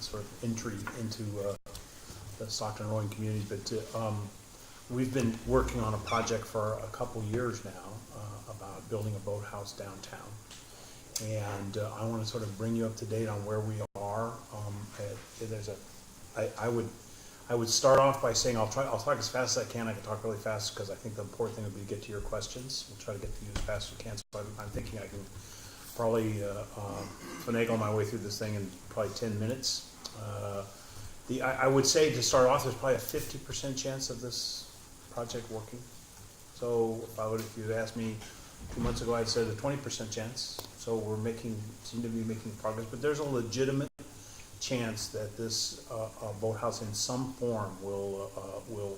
sort of entry into the Stockton rowing community. But we've been working on a project for a couple years now about building a boathouse downtown. And I want to sort of bring you up to date on where we are. I would start off by saying I'll talk as fast as I can. I can talk really fast because I think the important thing would be to get to your questions. We'll try to get to you as fast as we can. So I'm thinking I can probably finagle my way through this thing in probably 10 minutes. I would say to start off, there's probably a 50% chance of this project working. So if you'd asked me 2 months ago, I'd said a 20% chance. So seem to be making progress, but there's a legitimate chance that this boathouse in some form will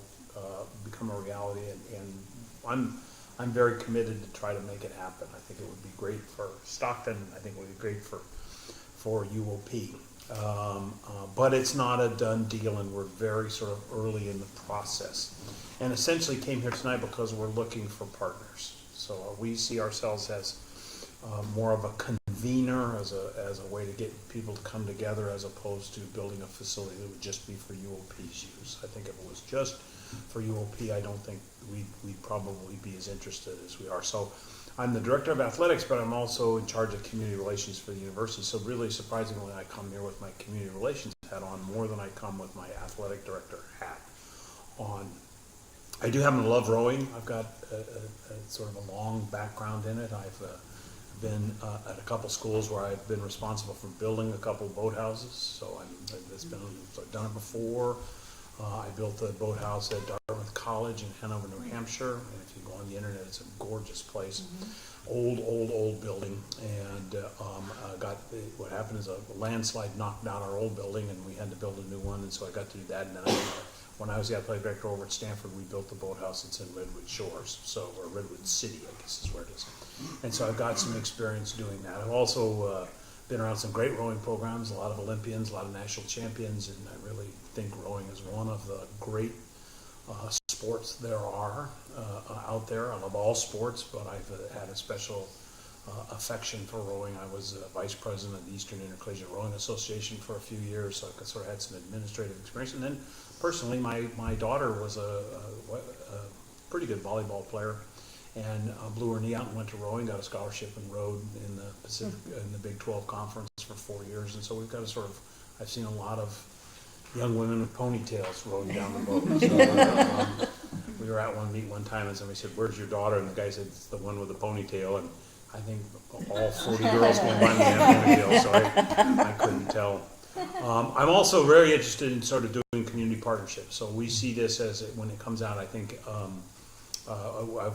become a reality, and I'm very committed to try to make it happen. I think it would be great for Stockton. I think it would be great for UOP. But it's not a done deal, and we're very sort of early in the process. And essentially came here tonight because we're looking for partners. So we see ourselves as more of a convener, as a way to get people to come together, as opposed to building a facility that would just be for UOP's use. I think if it was just for UOP, I don't think we'd probably be as interested as we are. So I'm the director of athletics, but I'm also in charge of community relations for the university. So really surprisingly, I come here with my community relations hat on more than I come with my athletic director hat on. I do happen to love rowing. I've got a sort of a long background in it. I've been at a couple schools where I've been responsible for building a couple boathouses. So I've done it before. I built a boathouse at Dartmouth College in Hanover, New Hampshire. And if you go on the internet, it's a gorgeous place. Mm-hmm. Old building. And what happened is a landslide knocked down our old building, and we had to build a new one. And so I got to do that. And then when I was the athletic director over at Stanford, we built the boathouse that's in Redwood Shores, or Redwood City, I guess is where it is. And so I've got some experience doing that. I've also been around some great rowing programs, a lot of Olympians, a lot of national champions, and I really think rowing is one of the great sports there are out there. I love all sports, but I've had a special affection for rowing. I was vice president of the Eastern Intercollegiate Rowing Association for a few years, so I sort of had some administrative experience. And then personally, my daughter was a pretty good volleyball player, and blew her knee out and went to rowing, got a scholarship and rowed in the Pacific, in the Big 12 conference for 4 years. And so we've got I've seen a lot of young women with ponytails rowing down the boat. So, we were at one meet one time, and somebody said, "Where's your daughter?" And the guy said, "It's the one with the ponytail." And I think all 40 girls going by me had ponytails, so I couldn't tell. I'm also very interested in sort of doing community partnerships. So we see this as, when it comes out, I think,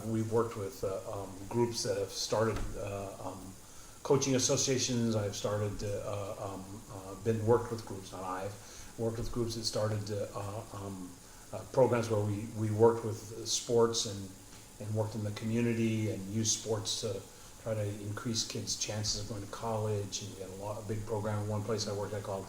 we've worked with groups that have started coaching associations. I've started worked with groups, not I've worked with groups that started programs where we worked with sports and worked in the community and used sports to try to increase kids' chances of going to college. And we had a big program in one place I worked at called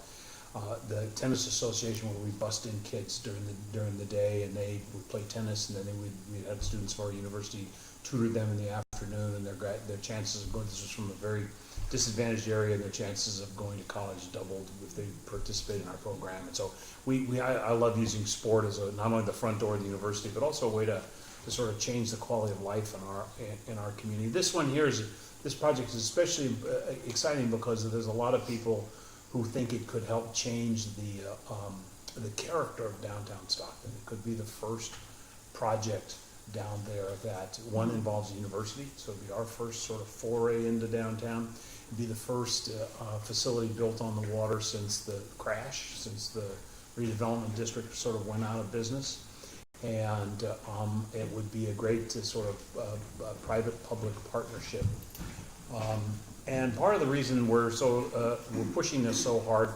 the Tennis Association, where we bussed in kids during the day, and they would play tennis, and then we had students from our university tutored them in the afternoon, and their chances of going, this was from a very disadvantaged area, and their chances of going to college doubled if they participated in our program. And so I love using sport as not only the front door of the university, but also a way to sort of change the quality of life in our community. This project is especially exciting because there's a lot of people who think it could help change the character of downtown Stockton. It could be the first project down there that, one, involves a university, so it'd be our first sort of foray into downtown. It'd be the first facility built on the water since the crash, since the redevelopment district sort of went out of business. And it would be a great sort of private-public partnership. And part of the reason we're pushing this so hard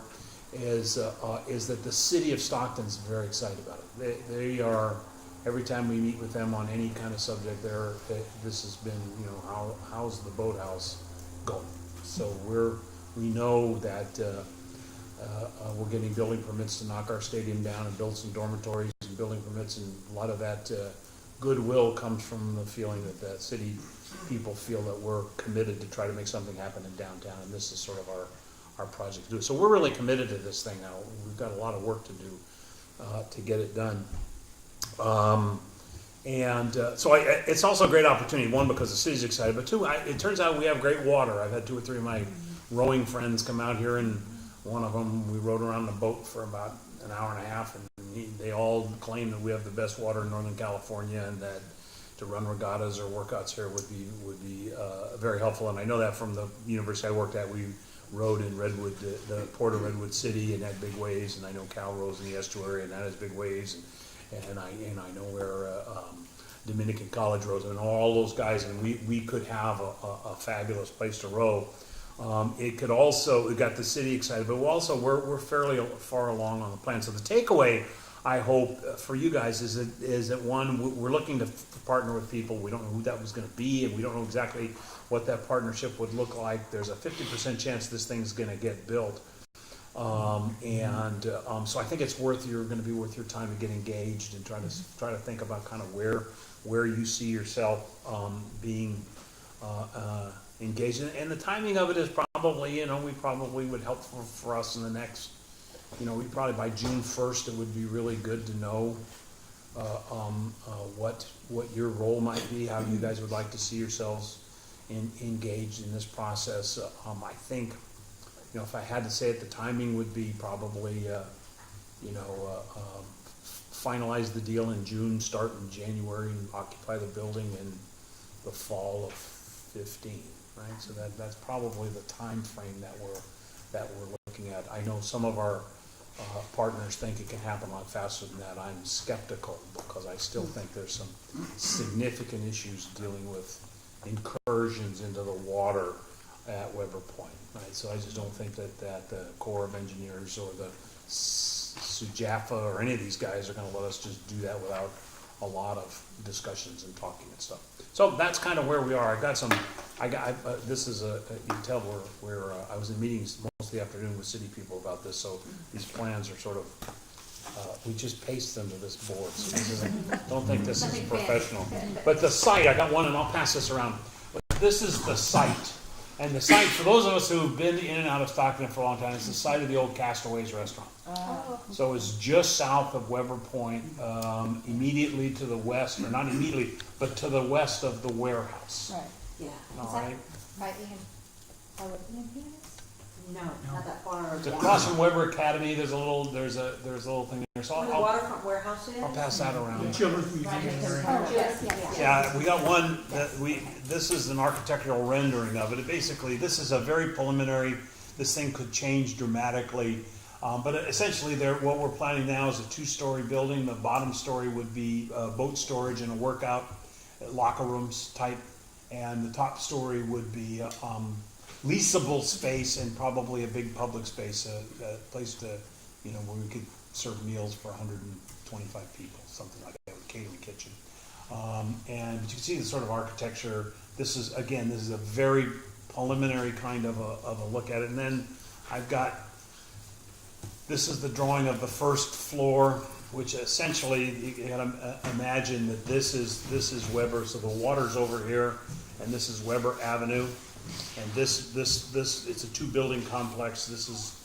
is that the city of Stockton's very excited about it. They are, every time we meet with them on any kind of subject, this has been, how's the boathouse going? So we know that we're getting building permits to knock our stadium down and build some dormitories and building permits, and a lot of that goodwill comes from the feeling that the city people feel that we're committed to try to make something happen in downtown, and this is sort of our project to do. So we're really committed to this thing now. We've got a lot of work to do to get it done. So it's also a great opportunity, one, because the city's excited, but two, it turns out we have great water. I've had 2 or 3 of my rowing friends come out here, and one of them, we rode around the boat for about an hour and a half, and they all claim that we have the best water in Northern California, and that to run regattas or workouts here would be very helpful. And I know that from the university I worked at. We rode in Redwood, the port of Redwood City, and had big waves, and I know Cal rows in the estuary, and that has big waves, and I know where Dominican College rows, and all those guys, and we could have a fabulous place to row. It could also, it got the city excited, but we're fairly far along on the plan. So the takeaway, I hope, for you guys is that one, we're looking to partner with people. We don't know who that was going to be, and we don't know exactly what that partnership would look like. There's a 50% chance this thing's going to get built. So I think it's going to be worth your time to get engaged and try to think about kind of where you see yourself being engaged in. And the timing of it is probably, we probably would help for us in the next, we probably by June 1st, it would be really good to know what your role might be, how you guys would like to see yourselves engaged in this process. I think, if I had to say it, the timing would be probably, finalize the deal in June, start in January, and occupy the building in the fall of 15, right? So that's probably the time frame that we're looking at. I know some of our partners think it can happen a lot faster than that. I'm skeptical because I still think there's some significant issues dealing with incursions into the water at Weber Point, right? So I just don't think that the Corps of Engineers or the SUJAFA or any of these guys are going to let us just do that without a lot of discussions and talking and stuff. So that's kind of where we are. This is you can tell where I was in meetings most of the afternoon with city people about this, so these plans are sort of, we just paste them to this board, so don't think this is professional. But the site, I got one and I'll pass this around. This is the site. And the site, for those of us who've been in and out of Stockton for a long time, it's the site of the old Castaways restaurant. So it's just south of Weber Point, immediately to the west, or not immediately, but to the west of the warehouse. Right. Yeah. All right. By Ian, Ian Peters? No, not that far. It's across from Weber Academy. There's a little thing there. So Where the waterfront warehouse is? I'll pass that around. The children's museum area. Oh, yes, yeah. Yeah, we got one that this is an architectural rendering of it. Basically, this is a very preliminary. This thing could change dramatically, but essentially, what we're planning now is a 2-story building. The bottom story would be boat storage and a workout, locker rooms type, and the top story would be leasable space and probably a big public space, a place to, where we could serve meals for 125 people, something like that, with a catering kitchen. And you can see the sort of architecture. This is a very preliminary kind of a look at it. And then this is the drawing of the first floor, which essentially, you gotta imagine that this is Weber, so the water's over here, and this is Weber Avenue. And this it's a 2-building complex. This is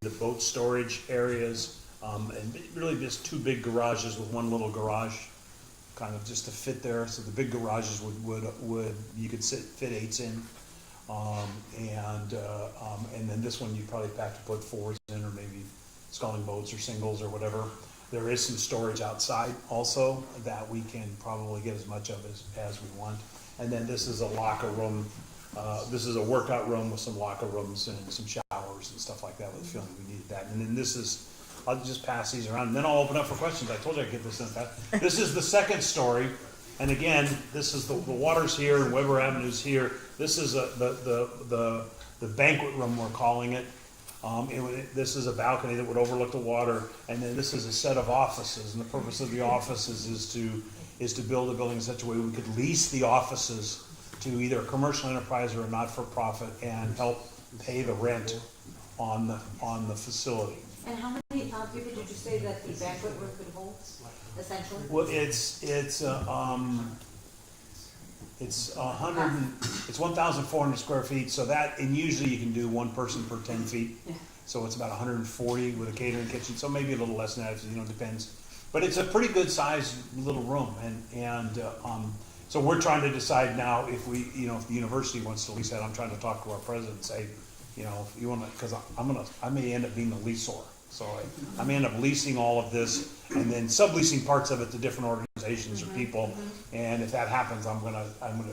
the boat storage areas, and really just 2 big garages with 1 little garage, kind of just to fit there. So the big garages would you could fit 8s in, and then this one you'd probably have to put 4s in, or maybe sculling boats or singles or whatever. There is some storage outside also that we can probably get as much of as we want. And then this is a locker room. This is a workout room with some locker rooms and some showers and stuff like that, with the feeling we needed that. And then I'll just pass these around, and then I'll open up for questions. I told you I'd get this in fast. This is the 2nd story, and again, this is the water's here and Weber Avenue's here. This is the banquet room, we're calling it. This is a balcony that would overlook the water, and then this is a set of offices, and the purpose of the offices is to build a building in such a way we could lease the offices to either a commercial enterprise or a not-for-profit and help pay the rent on the facility. And how many people did you say that the banquet room could hold, essentially? Well, It's 1,400 square feet, so that, and usually you can do one person per 10 feet. Yeah. So it's about 140 with a catering kitchen, so maybe a little less than that, depends. But it's a pretty good sized little room, so we're trying to decide now if if the university wants to lease that. I'm trying to talk to our president and say, if you want to, because I may end up being the leaseor. So I may end up leasing all of this and then subleasing parts of it to different organizations or people. And if that happens, I'm gonna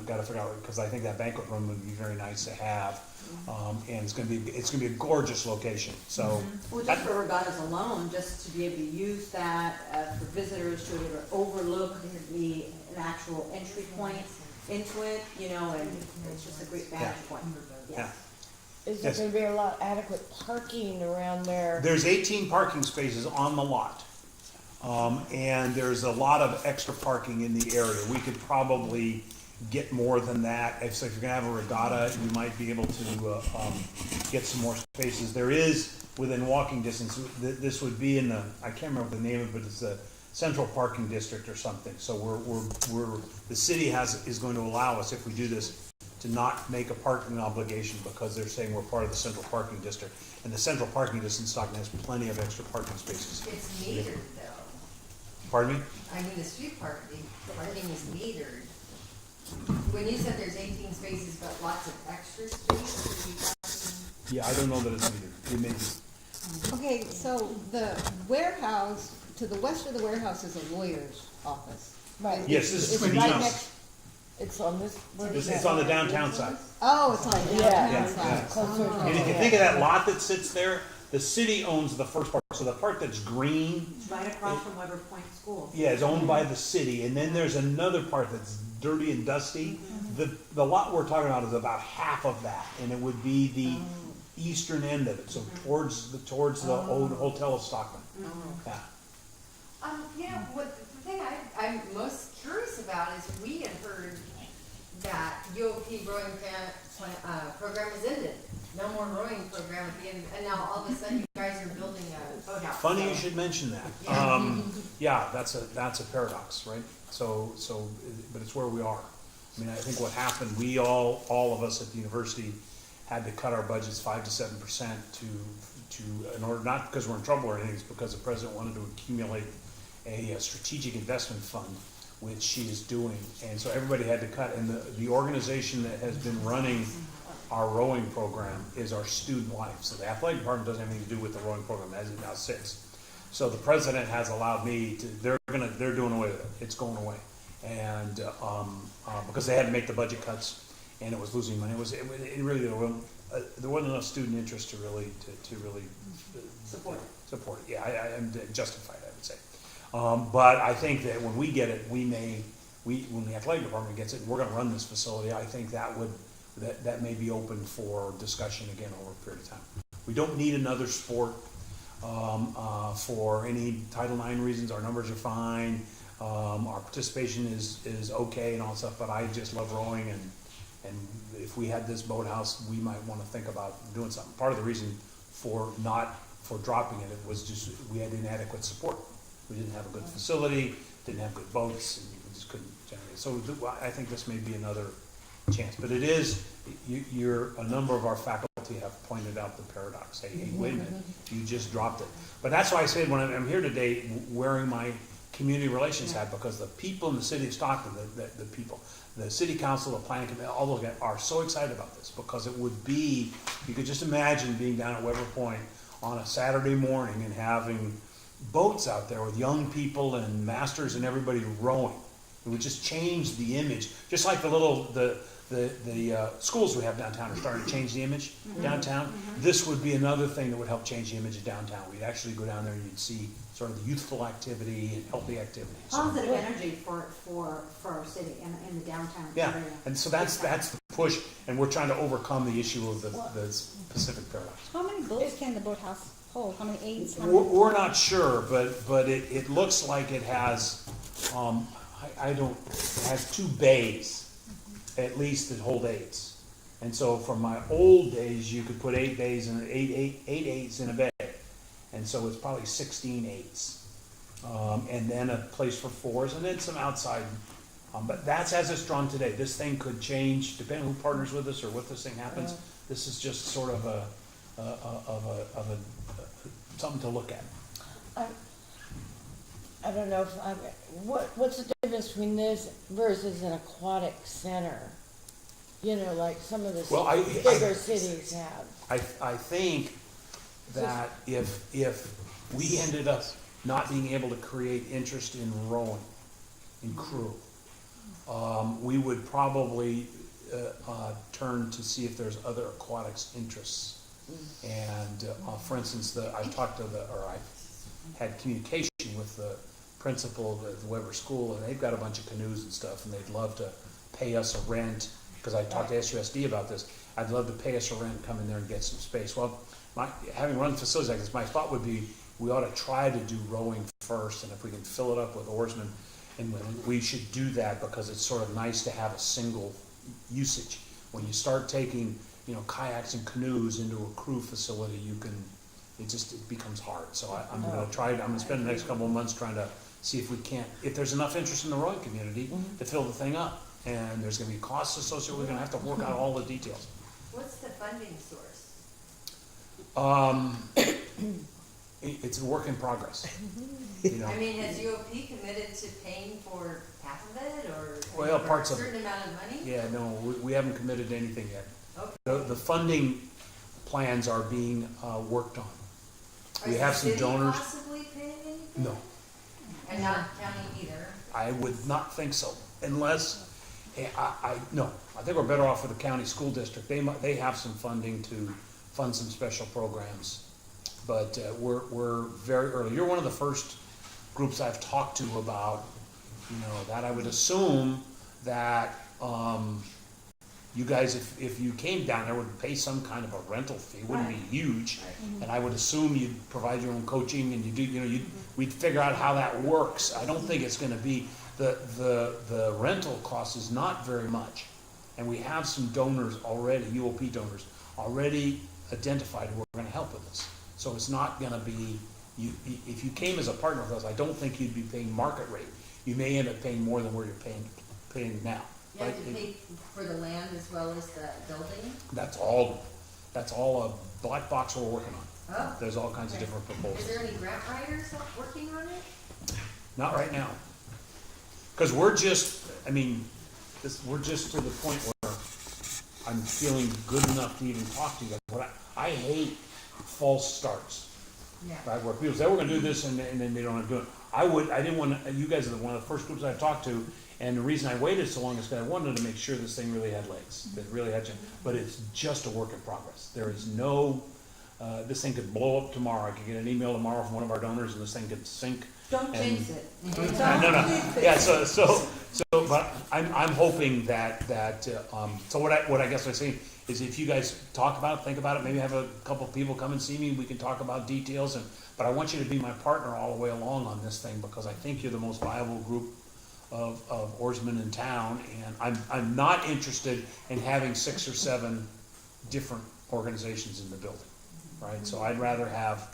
gotta figure out, because I think that banquet room would be very nice to have. And it's gonna be a gorgeous location. So Well, just for regattas alone, just to be able to use that for visitors to be able to overlook the an actual entry point into it, and it's just a great vantage point. yeah. Is there Yes. gonna be a lot of adequate parking around there? There's 18 parking spaces on the lot. And there's a lot of extra parking in the area. We could probably get more than that. So if you're gonna have a regatta, you might be able to get some more spaces. There is, within walking distance, this would be in I can't remember the name of it, but it's the Central Parking District or something. So the city is going to allow us, if we do this, to not make a parking obligation, because they're saying we're part of the Central Parking District. And the Central Parking District in Stockton has plenty of extra parking spaces. It's metered though. Pardon me? I mean, the street parking is metered. When you said there's 18 spaces but lots of extra space, are you talking? Yeah, I don't know that it's either. It may be. Okay, so the warehouse, to the west of the warehouse is a lawyer's office. Right. Yes, this is It's pretty right nice. next, It's on this, where is It's that? on the downtown side. oh, it's on the Yeah, downtown yeah. side. Closer to And if you yeah. think of that lot that sits there, the city owns the first part. So the part that's green, It's right across from Weber Point School. yeah, is owned by the city. And then there's another part that's dirty and dusty. The lot we're talking about is about half of that, and it would be the eastern end of it, so towards the old Hotel of Stockton. Yeah. What the thing I'm most curious about is we had heard that UOP rowing program has ended. No more rowing program at the end, and now all of a sudden you guys are building a boathouse. Funny So- you should mention that. Yeah, that's a paradox, right? But it's where we are. I mean, I think what happened, all of us at the university had to cut our budgets 5 to 7% in order, not because we're in trouble or anything, it's because the president wanted to accumulate a strategic investment fund, which she is doing. And so everybody had to cut, and the organization that has been running our rowing program is our student life. So the athletic department doesn't have anything to do with the rowing program, as it now sits. So the president has allowed me to, they're doing away with it. It's going away. And, because they had to make the budget cuts and it was losing money. It really, there wasn't enough student interest to really Support it. support it. Yeah, I'm justified, I would say. But I think that when we get it, when the athletic department gets it, and we're gonna run this facility, I think that may be open for discussion again over a period of time. We don't need another sport, for any Title IX reasons. Our numbers are fine. Our participation is okay and all that stuff, but I just love rowing, and if we had this boathouse, we might wanna think about doing something. Part of the reason for dropping it was just, we had inadequate support. We didn't have a good facility, didn't have good boats, and we just couldn't generate. So I think this may be another chance, but it is, a number of our faculty have pointed out the paradox. Hey, wait a minute, you just dropped it. But that's why I said when I'm here today wearing my community relations hat, because the people in the city of Stockton, the city council, the planning committee, all those guys are so excited about this, because it would be, you could just imagine being down at Weber Point on a Saturday morning and having boats out there with young people and masters and everybody rowing. It would just change the image, just like the schools we have downtown are starting to change the image downtown. This would be another thing that would help change the image of downtown. We'd actually go down there and you'd see sort of the youthful activity and healthy activity. So, Positive energy for our city and the downtown yeah, area. and so that's the push, and we're trying to overcome the issue of the Pacific paradox. How many boats can the boathouse hold? How many eights? We're not sure, but it looks like it has, it has 2 bays, at least, that hold 8s. And so from my old days, you could put 8 bays and 8 8s in a bay. And so it's probably 16 8s. And then a place for 4s, and then some outside But that's as it's drawn today. This thing could change depending on who partners with us or what this thing happens. Yeah. This is just sort of something to look at. I don't know if what's the difference between this versus an aquatic center? You know, like some of the Well, bigger cities have. I think that if we ended up not being able to create interest in rowing, in crew, we would probably turn to see if there's other aquatics interests. And for instance, I've had communication with the principal of the Weber School, and they've got a bunch of canoes and stuff, and they'd love to pay us a rent, because I talked to SUSD about this. I'd love to pay us a rent, come in there and get some space. Well, having run facilities like this, my thought would be we ought to try to do rowing first, and if we can fill it up with oarsmen, and we should do that because it's sort of nice to have a single usage. When you start taking, kayaks and canoes into a crew facility, it becomes hard. So I'm gonna spend the next couple of months trying to see if there's enough interest in the rowing community to fill the thing up. And there's gonna be costs associated, we're gonna have to work out all the details. What's the funding source? It's a work in progress. I mean, has UOP committed to paying for half of it, or Well, for parts a of it. certain amount of money? Yeah, no, we haven't committed to anything yet. Okay. The funding plans are being worked on. We have some donors. Is the city possibly paying anything? No, And not county either? I would not think so, unless, no, I think we're better off with the county school district. They have some funding to fund some special programs, but we're very early. You're one of the first groups I've talked to about, that. I would assume that you guys, if you came down there, would pay some kind of a rental fee. It wouldn't be huge, and I would assume you'd provide your own coaching, and we'd figure out how that works. I don't think it's going to be the rental cost is not very much, and we have some donors already, UOP donors already identified who are going to help with this. So it's not going to be if you came as a partner with us, I don't think you'd be paying market rate. You may end up paying more than where you're paying now. You have to pay for the land as well as the building? That's all a black box we're working on. Oh. There's all kinds of different proposals. Is there any grant writers working on it? Not right now. Because we're just to the point where I'm feeling good enough to even talk to you guys. But I hate false starts. Yeah. Right, where people say, we're gonna do this, and then they don't want to do it. I didn't want to, you guys are one of the first groups I talked to, and the reason I waited so long is because I wanted to make sure this thing really had legs, that it really had, but it's just a work in progress. There is no, this thing could blow up tomorrow. I could get an email tomorrow from one of our donors, and this thing could sink. Don't And- jinx it. No. Yeah, but I'm hoping that, so what I guess I'm saying is if you guys talk about it, think about it, maybe have a couple of people come and see me, we can talk about details, but I want you to be my partner all the way along on this thing, because I think you're the most viable group of oarsmen in town, and I'm not interested in having 6 or 7 different organizations in the building, right? So I'd rather have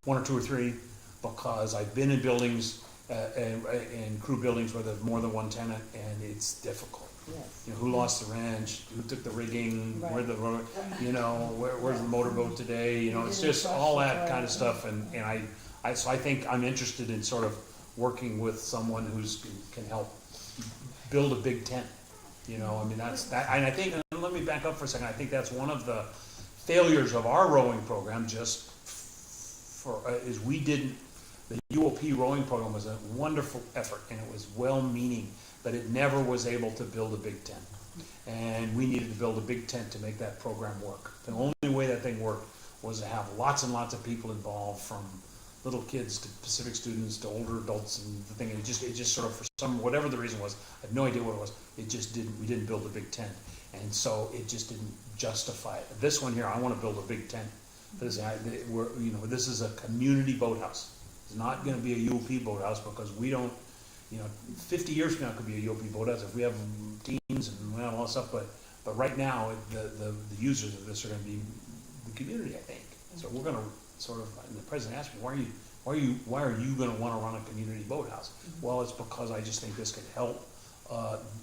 1 or 2 or 3, because I've been in buildings, and crew buildings where there's more than one tenant, and it's difficult. Yes. Who lost the wrench, who took the rigging, Right. where's the motorboat today, it's just all that kind of stuff, and so I think I'm interested in sort of working with someone can help build a big tent, that's that, and I think, and let me back up for a second, I think that's one of the failures of our rowing program, is the UOP rowing program was a wonderful effort, and it was well-meaning, but it never was able to build a big tent. And we needed to build a big tent to make that program work. The only way that thing worked was to have lots and lots of people involved, from little kids to Pacific students to older adults, and the thing, it just sort of, for whatever the reason was, I have no idea what it was, we didn't build a big tent. And so it just didn't justify it. This one here, I want to build a big tent. This is a community boathouse. It's not going to be a UOP boathouse, because we don't, 50 years from now it could be a UOP boathouse if we have teams and all that stuff, but right now the users of this are going to be the community, I think. So we're going to sort of, and the president asked me, why are you going to want to run a community boathouse? Well, it's because I just think this could help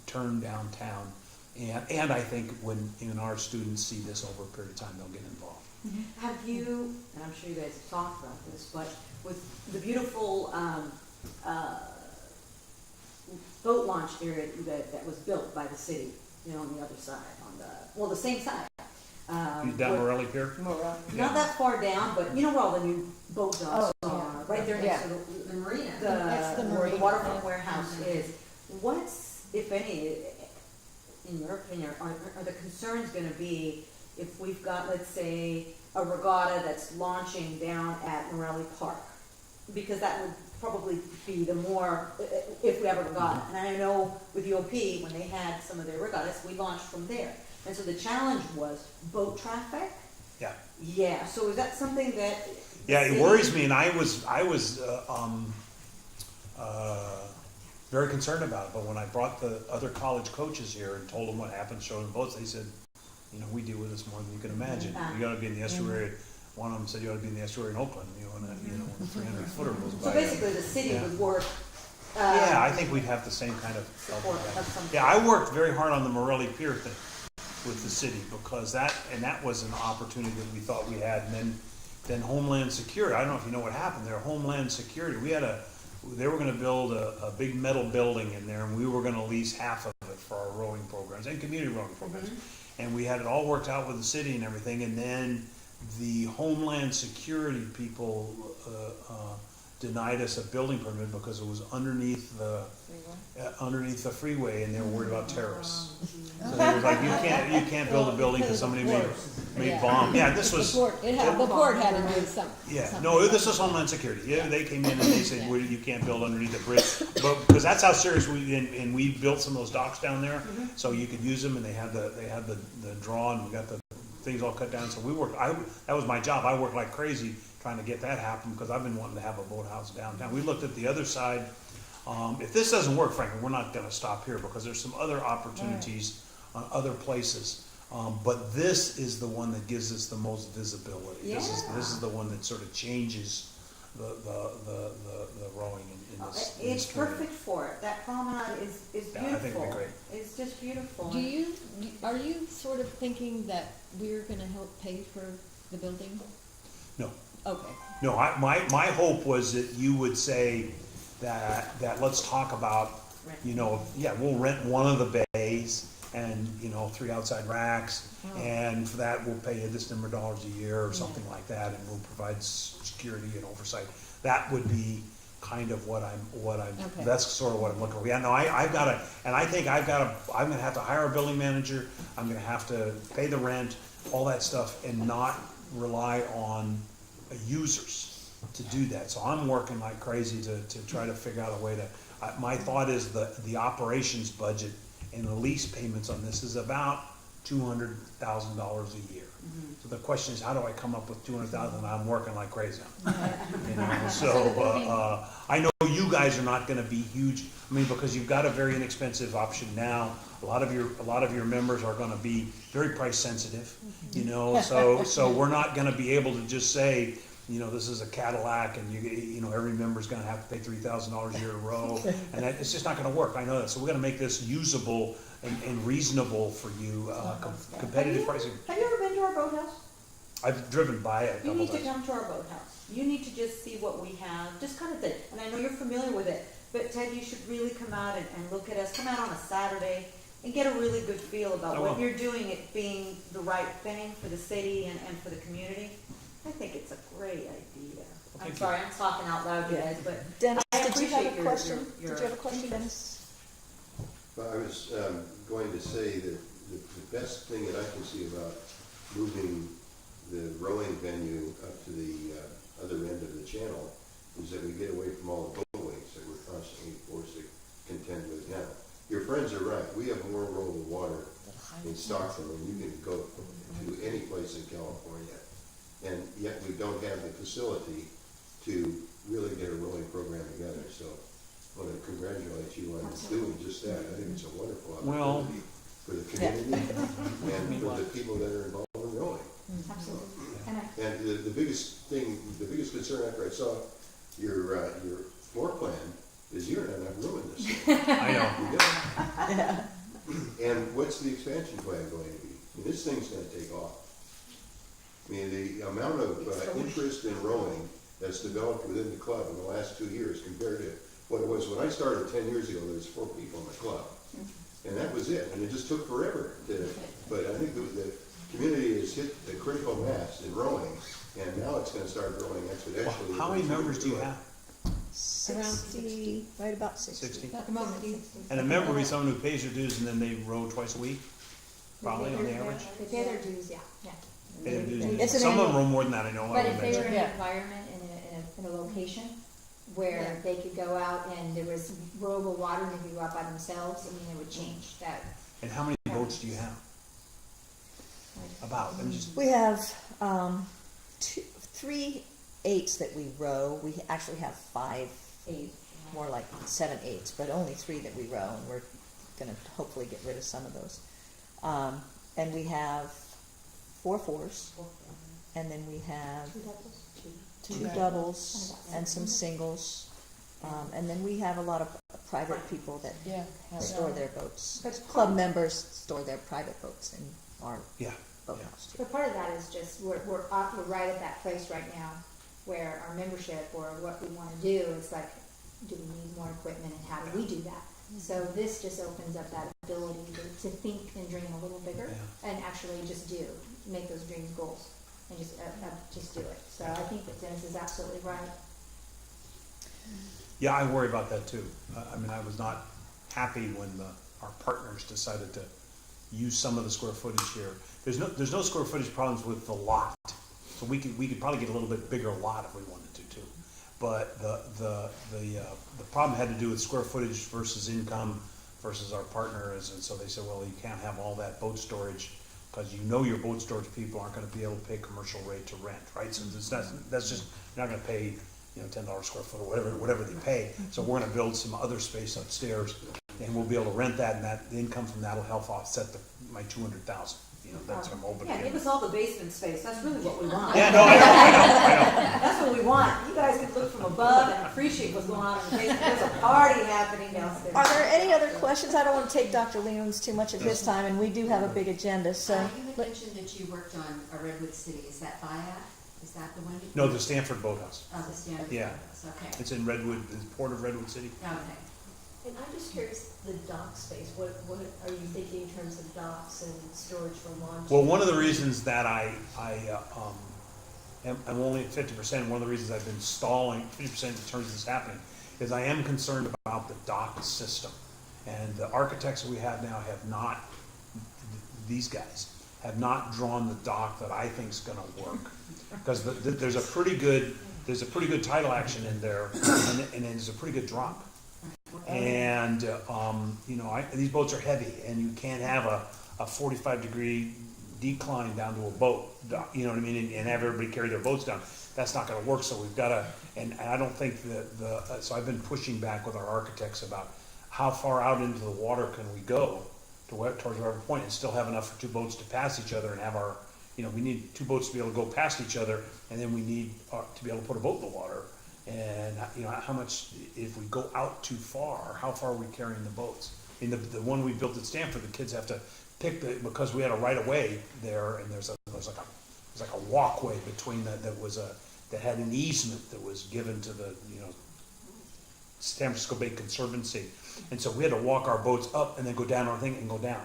turn downtown. And I think when our students see this over a period of time, they'll get involved. Have you, and I'm sure you guys have talked about this, but with the beautiful boat launch area that was built by the city, on the other side, the same side. Down Morelli Pier? Not that far down, but you know where all the new boat docks Oh, are, right there yeah. next to The marina. That's the where the marina. waterfront warehouse is. What's, if any, in your opinion, are the concerns gonna be if we've got, let's say, a regatta that's launching down at Morelli Park? Because that would probably be the more, if we have a regatta. And I know with UOP, when they had some of their regattas, we launched from there. And so the challenge was boat traffic. Yeah. Yeah, so is that something that? Yeah, it worries me, and I was very concerned about it. But when I brought the other college coaches here and told them what happened, showed them boats, they said, we deal with this more than you can imagine. You got to be in the estuary. One of them said you ought to be in the estuary in Oakland. When a 300 footer goes by. So basically, the city would work. Yeah, I think we'd have the same kind of Support of some. Yeah, I worked very hard on the Morelli Pier thing with the city because that was an opportunity that we thought we had, and then Homeland Security. I don't know if you know what happened there. Homeland Security. They were going to build a big metal building in there, and we were going to lease half of it for our rowing programs and community rowing programs. And we had it all worked out with the city and everything, and then the Homeland Security people denied us a building permit because it was underneath the freeway, and they were worried about terrorists. So they were like, you can't build a building because somebody made bomb. Yeah, this was. The port had to do something. Yeah, no, this was Homeland Security. Yeah, they came in and they said, well, you can't build underneath the bridge. But, because that's how serious and we built some of those docks down there, so you could use them, and they had the draw, and we got the things all cut down. So that was my job. I worked like crazy trying to get that happen because I've been wanting to have a boathouse downtown. We looked at the other side. If this doesn't work, frankly, we're not gonna stop here because there's some other opportunities on other places. But this is the one that gives us the most visibility. This is the one that sort of changes the rowing in this. It's perfect for it. That promenade is beautiful. Yeah, I think it'd be great. It's just beautiful. Are you sort of thinking that we're gonna help pay for the building? No. Okay. No, my hope was that you would say that let's talk about, we'll rent one of the bays and, 3 outside racks, and for that we'll pay you this number of dollars a year or something like that, and we'll provide security and oversight. That would be kind of what I'm, Okay. that's sort of what I'm looking for. Yeah, no, I'm gonna have to hire a building manager, I'm gonna have to pay the rent, all that stuff, and not rely on users to do that. So I'm working like crazy to try to figure out a way to, my thought is the operations budget and the lease payments on this is about $200,000 a year. So the question is, how do I come up with $200,000? I'm working like crazy on it. So I know you guys are not gonna be huge, because you've got a very inexpensive option now. A lot of your members are gonna be very price sensitive, so we're not gonna be able to just say, this is a Cadillac and every member's gonna have to pay $3,000 a year to row, and it's just not gonna work. I know that. So we're gonna make this usable and reasonable for you, competitive pricing. Have you ever been to our boathouse? I've driven by it a You couple need to times. come to our boathouse. You need to just see what we have, just kind of thing. And I know you're familiar with it, but Ted, you should really come out and look at us. Come out on a Saturday and get a really good feel about I what will. you're doing, it being the right thing for the city and for the community. I think it's a great idea. I'm Thank you. sorry, I'm talking out loud, you guys, but Dennis, I did you have appreciate a your- question? your- Did you have a question, Dennis? Well, I was going to say that the best thing that I can see about moving the rowing venue up to the other end of the channel is that we get away from all the boatways that we're constantly forced to contend with now. Your friends are right. We have more rolling water in Stockton than you can go to any place in California. And yet we don't have the facility to really get a rowing program together. So I want to congratulate you on doing just that. I think it's a wonderful Well- opportunity for the community and for the people that are involved in rowing. Absolutely. And the biggest concern after I saw your floor plan is you're not enough room in this thing. I know. You know? And what's the expansion plan going to be? I mean, this thing's gonna take off. I mean, the amount of interest in rowing that's developed within the club in the last 2 years compared to what it was when I started 10 years ago, there was 4 people in the club. And that was it, and it just took forever to, but I think the community has hit the critical mass in rowing, and now it's gonna start growing exponentially. How many members do you have? 60, right about 60. 60? At the moment, And a member will be someone who pays their dues and then they row twice a week, probably on the average? They pay their dues, yeah. Pay their dues. It's an Some of them annual- row more than that, I know. But I if they were in Yeah. an environment, in a location where they could go out and there was rowable water and they could go out by themselves, I mean, it would change that. And how many boats do you have? About, I'm just, We have 3 8s that we row. We actually have 5, 8, more like 7 8s, but only 3 that we row, and we're going to hopefully get rid of some of those. And we have 4 4s, and then we have two doubles and some singles. And then we have a lot of private people that Yeah. store their boats. But Club members store their private boats in our yeah. boathouse too. But part of that is just, we're right at that place right now where our membership or what we wanna do is like, do we need more equipment and how do we do that? So this just opens up that ability to think and dream a little bigger and actually just make those dreams goals and just do it. So I think that Dennis is absolutely right. Yeah, I worry about that too. I mean, I was not happy when our partners decided to use some of the square footage here. There's no square footage problems with the lot, so we could probably get a little bit bigger lot if we wanted to too. But the problem had to do with square footage versus income versus our partners, and so they said, well, you can't have all that boat storage because your boat storage people aren't going to be able to pay commercial rate to rent, right? So that's just you're not going to pay $10 a square foot or whatever they pay. So we're going to build some other space upstairs, and we'll be able to rent that, and the income from that will help offset my $200,000. That's what I'm hoping. Yeah, give us all the basement space, that's really what we want. Yeah, no, I know. That's what we want. You guys can look from above and appreciate what's going on in the basement. There's a party happening downstairs. Are there any other questions? I don't want to take Dr. Leland's too much of his time, and we do have a big agenda, so. You had mentioned that you worked on a Redwood City, is that BIAC? Is that the one? No, the Stanford Boathouse. Oh, the Stanford. Yeah. Okay. It's in Redwood, the port of Redwood City. Okay. And I'm just curious, the dock space, what are you thinking in terms of docks and storage for launch? Well, one of the reasons that I'm only at 50%, one of the reasons I've been stalling 50% in terms of this happening, is I am concerned about the dock system. And the architects that we have now these guys have not drawn the dock that I think is going to work. Because there's a pretty good tidal action in there, and there's a pretty good drop. And these boats are heavy, and you can't have a 45-degree decline down to a boat. You know what I mean? And have everybody carry their boats down. That's not going to work. So we've got to. And I don't think so I've been pushing back with our architects about how far out into the water can we go towards whatever point and still have enough for 2 boats to pass each other and have our. We need 2 boats to be able to go past each other, and then we need to be able to put a boat in the water. And how much, if we go out too far, how far are we carrying the boats? In the one we built at Stanford, the kids have to pick because we had a right of way there, and there's like a walkway between that had an easement that was given to the San Francisco Bay Conservancy, and so we had to walk our boats up and then go down our thing and go down.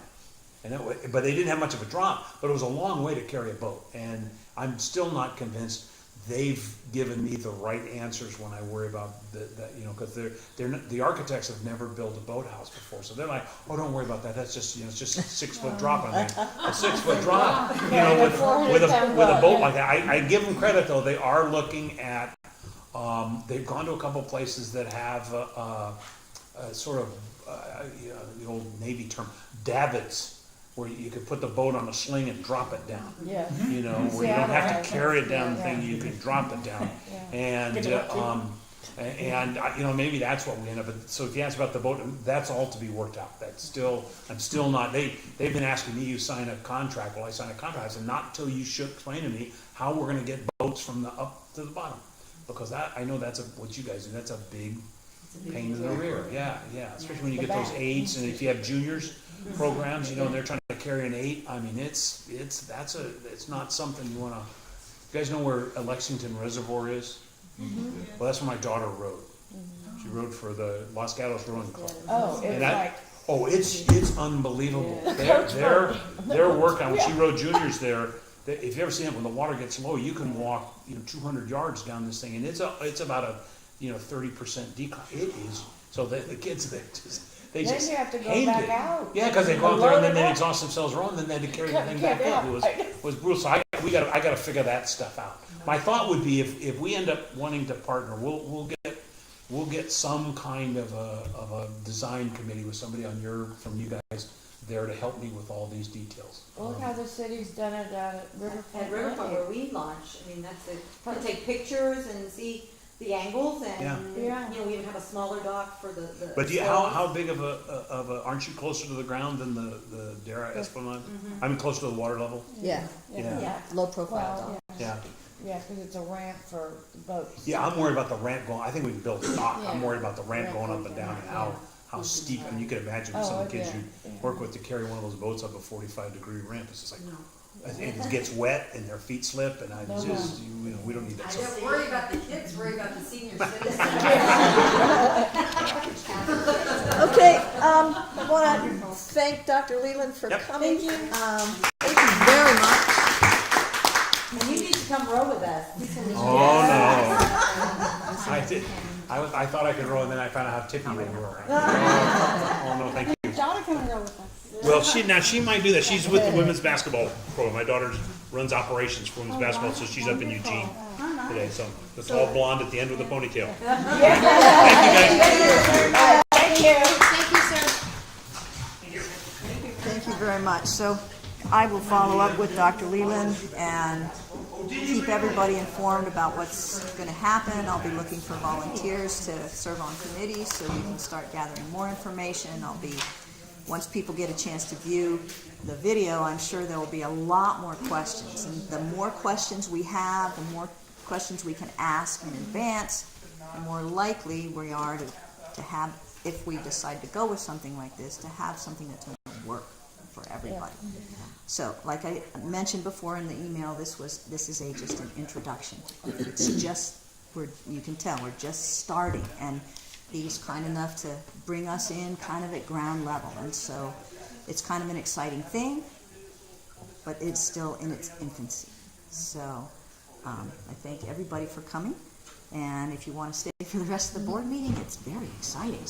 And that way, but they didn't have much of a drop, but it was a long way to carry a boat, and I'm still not convinced they've given me the right answers when I worry about because the architects have never built a boathouse before, so they're like, oh, don't worry about that. That's just it's just a 6-foot drop. I mean, a 6-foot drop, with a boat like that. I give them credit though. They are looking at. They've gone to a couple places that have sort of the old Navy term davits, where you could put the boat on a sling and drop it down. Yeah. Where you don't have to carry it down the thing, you can drop it down. And maybe that's what we end up with. So if you ask about the boat, that's all to be worked out. I'm still not, they've been asking me, you sign a contract. Well, I sign a contract. I said, not until you should explain to me how we're gonna get boats from the up to the bottom. Because I know what you guys do, that's a big pain in the rear, yeah, especially when you get those 8s, and if you have juniors programs, and they're trying to carry an 8, I mean, it's not something you wanna, you guys know where Lexington Reservoir is? Well, that's where my daughter rode. She rode for the Los Gatos Rowing Club. Oh, And it's that- like, Oh, it's unbelievable. Their workout, when she rode juniors there, if you ever seen it, when the water gets low, you can walk, 200 yards down this thing, and it's about a, 30% decline. It is, so the kids, they then just you have to go hated back it. out. Yeah, because they go out there and then Load it they up. exhaust themselves rowing, then they had to carry the thing back Yeah. up. It was brutal. So I gotta figure that stuff out. My thought would be if we end up wanting to partner, we'll get some kind of a design committee with somebody from you guys there to help me with all these details. Look how the city's done it down at Riverfront. At Riverfront where we launch, I mean, that's it, to take pictures and see the angles and, Yeah. we even have a smaller dock for the. But how big of a aren't you closer to the ground than the Dara Esplanade? I mean, closer to the water level? Yeah, Yeah. low profile Well, dog. Yeah. yeah, because it's a ramp for boats. Yeah, I'm worried about the ramp going, I think we can build a dock. I'm Yeah. worried about the ramp Ramp going up going and down and down, how steep, I mean, you can imagine Oh, some of the kids yeah, you yeah. work with to carry one of those boats up a 45-degree ramp. It's just like, and it gets wet and their feet slip and we don't need that. I So don't worry about the kids, worry about the senior citizens. Okay, I want to thank Dr. Leland for Yep. coming. Thank you very much. And you need to come row with us. Oh, no. I did. I thought I could row, and then I found out how tippy they were. Oh, no, thank you. Donna can row with us. Well, she might do that. She's with the women's basketball program. My daughter runs operations for women's basketball, so she's up in Eugene today. So the tall blonde at the end with the ponytail. Thank you, guys. Thank you. Thank you, sir. Thank you very much. So I will follow up with Dr. Leland and keep everybody informed about what's going to happen. I'll be looking for volunteers to serve on committees so we can start gathering more information. Once people get a chance to view the video, I'm sure there will be a lot more questions. And the more questions we have, the more questions we can ask in advance, the more likely we are to have, if we decide to go with something like this, to have something that's going to work for everybody. So, like I mentioned before in the email, this is just an introduction. It's just, you can tell, we're just starting, and he's kind enough to bring us in kind of at ground level, and so it's kind of an exciting thing, but it's still in its infancy. So I thank everybody for coming, and if you want to stay for the rest of the board meeting, it's very exciting.